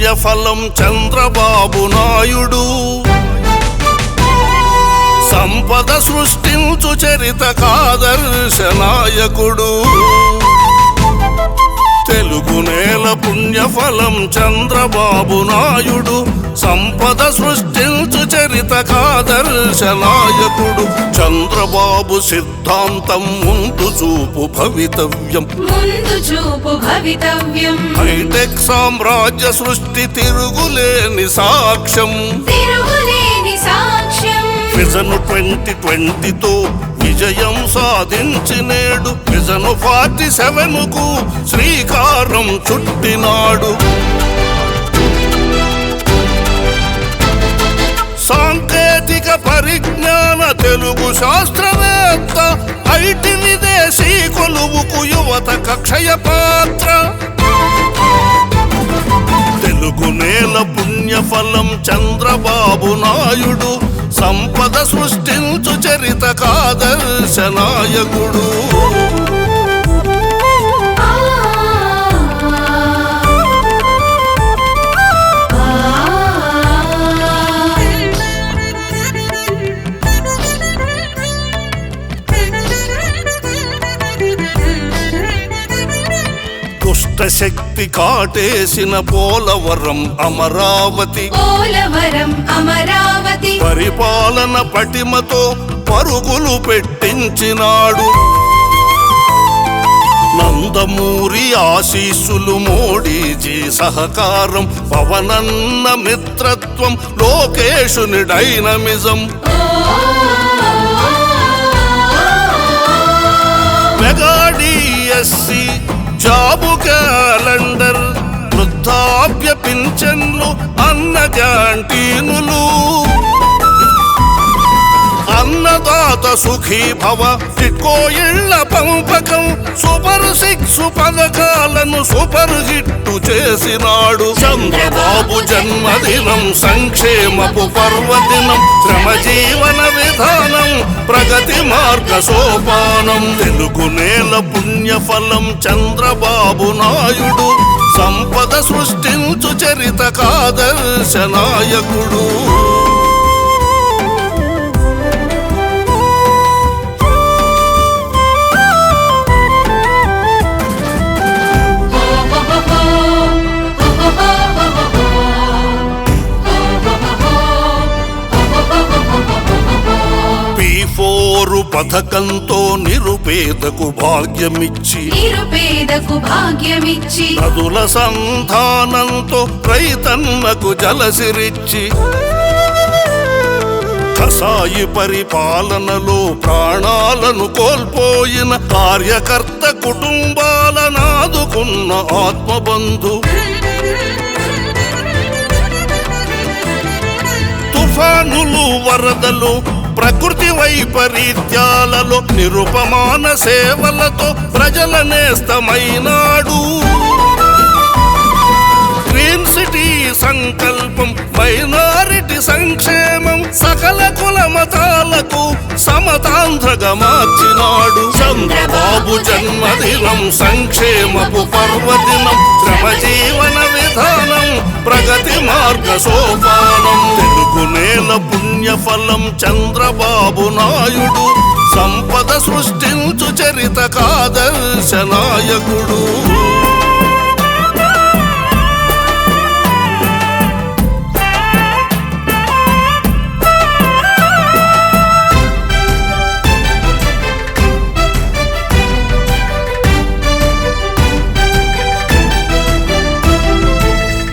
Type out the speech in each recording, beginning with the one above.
పుణ్యఫలం చంద్రబాబు నాయుడు సంపద సృష్టించు చరితకాదర్శ నాయకుడు తెలుగు నేల పుణ్యఫలం చంద్రబాబు నాయుడు సంపద సృష్టించు చరితకాదర్శ నాయకుడు చంద్రబాబు సిద్ధాంతం ముందు చూపు భవితవ్యం హైటెక్ సామ్రాజ్య సృష్టి తిరుగులేని సాక్ష్యం విజన్ 2020తో విజయం సాధించి నేడు విజన్ 47కు శ్రీకారం చుట్టినాడు సాంకేతిక పరిజ్ఞాన తెలుగు శాస్త్రవేత్త ఐటి విదేశీ కొలువుకు యువత కక్షయ పాత్ర తెలుగు నేల పుణ్యఫలం చంద్రబాబు నాయుడు సంపద సృష్టించు చరితకాదర్శ నాయకుడు శక్తి కాటేసిన పోలవరం అమరావతి పరిపాలన పటిమతో పరుగులు పెట్టించినాడు నందమూరి ఆశీస్సులు మోడీజీ సహకారం పవనన్న మిత్రత్వం లోకేశుని dynamism mega DSC job calendar వృద్ధాప్య పింఛన్లు అన్న క్యాంటీనులు అన్నదాత సుఖీ భవ టిక్కో ఇళ్ల పంపకం సూపర్ 6 పథకాలను సూపర్ హిట్టు చేసినాడు చంద్రబాబు జన్మదినం సంక్షేమపు పర్వదినం శ్రమజీవన విధానం ప్రగతి మార్గ సోపానం తెలుగు నేల పుణ్యఫలం చంద్రబాబు నాయుడు సంపద సృష్టించు చరితకాదర్శ నాయకుడు పథకంతో నిరుపేదకు భాగ్యమిచ్చి నదుల సంధానంతో రైతన్నకు జలసిరిచ్చి కసాయి పరిపాలనలో ప్రాణాలను కోల్పోయిన కార్యకర్త కుటుంబాలను ఆదుకున్న ఆత్మబంధు తుఫానులు వరదలు ప్రకృతి వైపరీత్యాలలో నిరుపమాన సేవలతో ప్రజల నేస్తమైనాడు గ్రీన్ సిటీ సంకల్పం మైనారిటీ సంక్షేమం సకల కుల మతాలకు సమతాంధ్రగా మార్చినాడు చంద్రబాబు జన్మదినం సంక్షేమపు పర్వదినం శ్రమజీవన విధానం ప్రగతి మార్గ సోపానం తెలుగు నేల పుణ్యఫలం చంద్రబాబు నాయుడు సంపద సృష్టించు చరితకాదర్శ నాయకుడు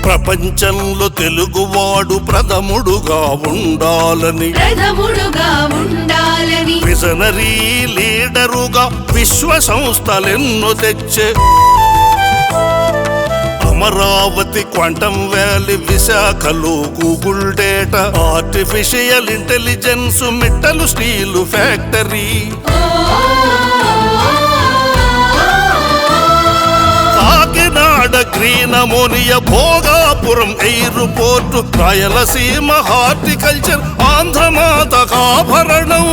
ప్రపంచంలో తెలుగువాడు ప్రథముడుగా ఉండాలని విజనరీ లీడరుగా విశ్వ సంస్థలెన్నో తెచ్చే అమరావతి క్వాంటమ్ వ్యాలీ విశాఖలో గూగుల్ డేటా ఆర్టిఫిషియల్ ఇంటెలిజెన్స్ మిట్టలు steel factory green ammonia Bhogapuram airport Rayalaseema horticulture ఆంధ్రమాత ఆభరణం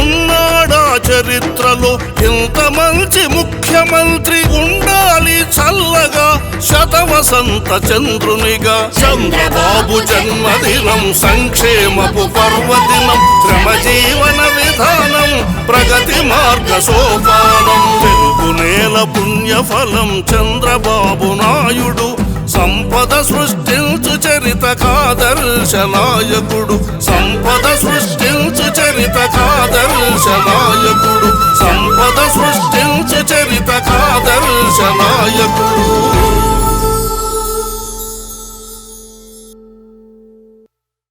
ఉన్నాడా చరిత్రలో ఇంత మంచి ముఖ్యమంత్రి ఉండాలి చల్లగా శతవసంత చంద్రునిగా చంద్రబాబు జన్మదినం సంక్షేమపు పర్వదినం శ్రమజీవన విధానం ప్రగతి మార్గ సోపానం తెలుగు నేల పుణ్యఫలం చంద్రబాబు నాయుడు సంపద సృష్టించు చరిత కాదర్శ నాయకుడు సంపద సృష్టించు చరిత కాదర్శ నాయకుడు సంపద సృష్టించు చరిత కాదర్శ నాయకుడు